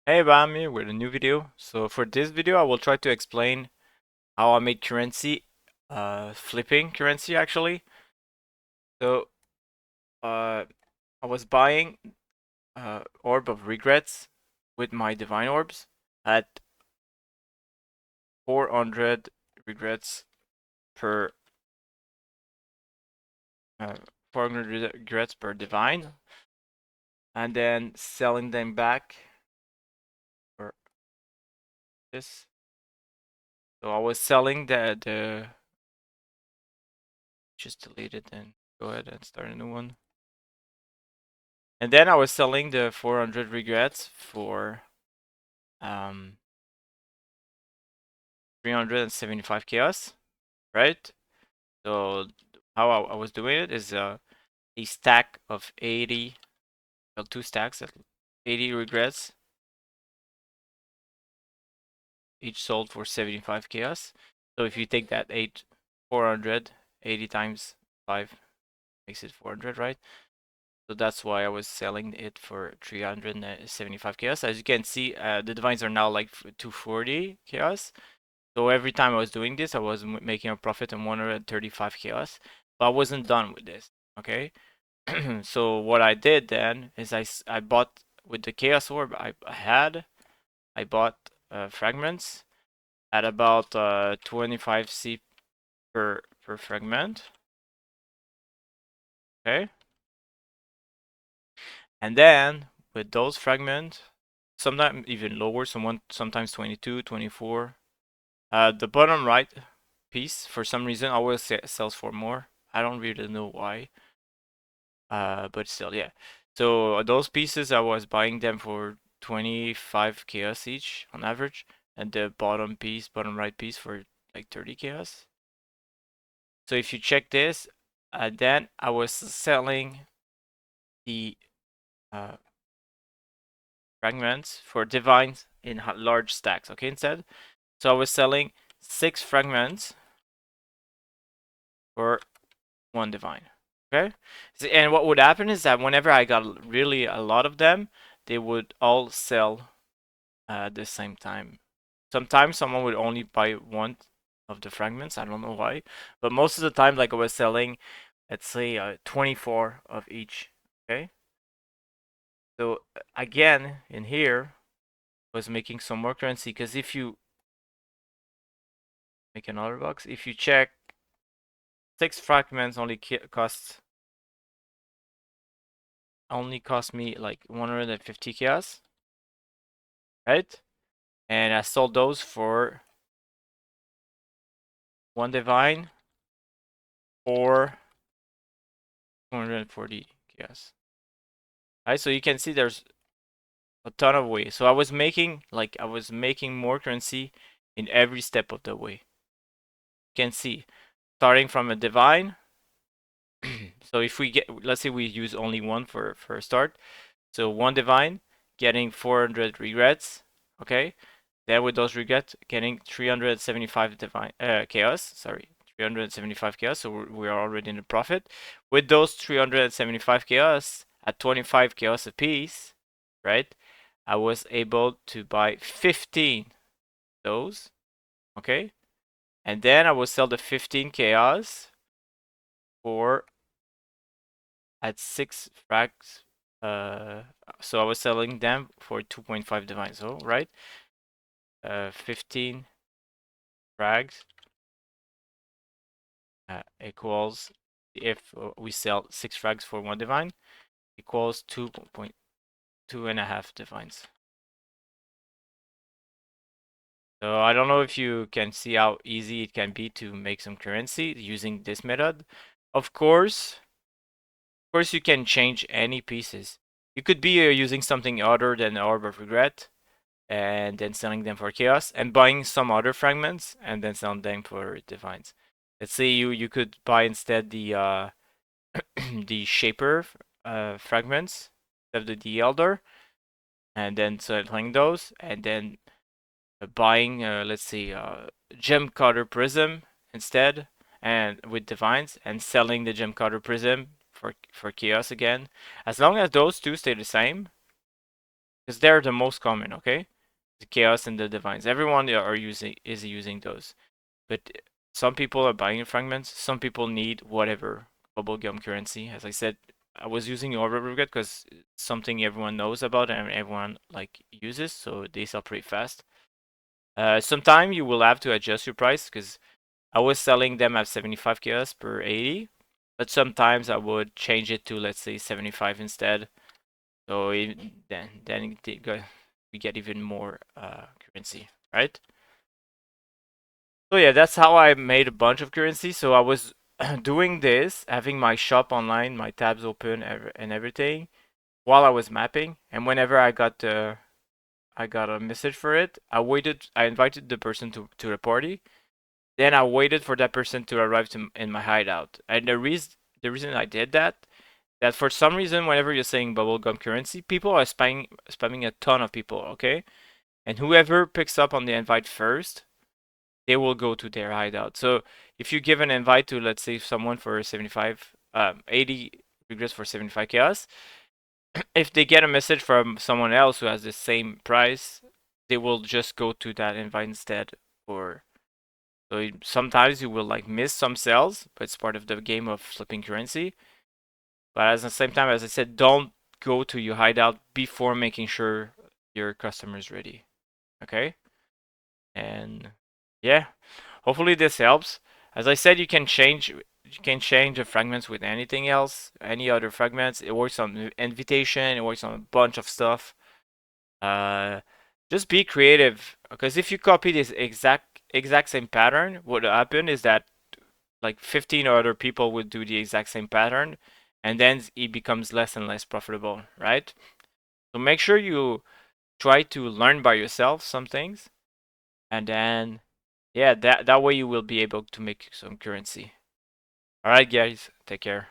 Hey, I'm here with a new video. So for this video, I will try to explain how I made currency, flipping currency actually. So uh, I was buying Orb of Regrets with my Divine Orbs at 400 regrets per uh, 400 regrets per Divine, and then selling them back for this. So I was selling the just delete it and go ahead and start a new one. And then I was selling the 400 regrets for 375 chaos, right? So how I was doing it is a stack of 80, well, two stacks of 80 regrets, each sold for 75 chaos. So if you take that 400, 80 times 5 makes it 400, right? So that's why I was selling it for 375 chaos. As you can see, the divines are now like 240 chaos. So every time I was doing this, I was making a profit on 135 chaos, but I wasn't done with this. Okay, so what I did then is I bought with the chaos orb I bought fragments at about 25 C per fragment. Okay, and then with those fragments, sometimes even lower, sometimes 22, 24. The bottom right piece, for some reason, always sells for more. I don't really know why. But still, yeah. So those pieces, I was buying them for 25 chaos each on average, and the bottom right piece for like 30 chaos. So if you check this, then I was selling the uh, fragments for divines in large stacks, okay, instead. So I was selling 6 fragments for 1 divine. Okay? And what would happen is that whenever I got really a lot of them, they would all sell at the same time. Sometimes someone would only buy one of the fragments. I don't know why, but most of the time, like I was selling, let's say 24 of each. Okay, so again in here I was making some more currency because if you make another box, if you check, 6 fragments only cost me like 150 chaos, right? And I sold those for 1 divine or 240 chaos. Right, so you can see there's a ton of ways. So I was making more currency in every step of the way. You can see, starting from a divine. So if we let's say we use only one for a start. So 1 divine, getting 400 regrets. Okay. Then with those regrets, getting 375 divine chaos. Sorry, 375 chaos. So we are already in the profit. With those 375 chaos at 25 chaos a piece, right? I was able to buy 15 those. Okay. And then I will sell the 15 chaos for at 6 frags. So I was selling them for 2.5 divine. So right, 15 frags equals, if we sell 6 frags for 1 divine, equals 2.2.5 divines. So I don't know if you can see how easy it can be to make some currency using this method. Of course, you can change any pieces. You could be using something other than Orb of Regret, and then selling them for chaos, and buying some other fragments, and then selling them for divines. Let's say you could buy instead the the shaper fragments of the elder, and then selling those, and then buying let's say gem cutter prism instead, and with divines, and selling the gem cutter prism for chaos again. As long as those two stay the same, because they're the most common. Okay, the chaos and the divines. Everyone is using those, but some people are buying fragments. Some people need whatever bubblegum currency. As I said, I was using over because something everyone knows about and everyone like uses, so they sell pretty fast. Sometime you will have to adjust your price because I was selling them at 75 chaos per 80, but sometimes I would change it to, let's say, 75 instead. So then we get even more currency, right? So yeah, that's how I made a bunch of currency. So I was doing this, having my shop online, my tabs open and everything while I was mapping. And whenever I got a message for it, I invited the person to the party. Then I waited for that person to arrive in my hideout. And the reason I did that for some reason, whenever you're saying bubblegum currency, people are spamming a ton of people, okay? And whoever picks up on the invite first, they will go to their hideout. So if you give an invite to, let's say, someone for 75, 80 regrets for 75 chaos, if they get a message from someone else who has the same price, they will just go to that invite instead. Or so sometimes you will like miss some sales, but it's part of the game of flipping currency. But at the same time, as I said, don't go to your hideout before making sure your customer is ready. Okay? And yeah, hopefully this helps. As I said, you can change the fragments with anything else, any other fragments. It works on invitation, it works on a bunch of stuff. Uh, just be creative because if you copy this exact same pattern, what will happen is that like 15 other people would do the exact same pattern, and then it becomes less and less profitable, right? So make sure you try to learn by yourself some things, and then yeah, that way you will be able to make some currency. All right, guys, take care.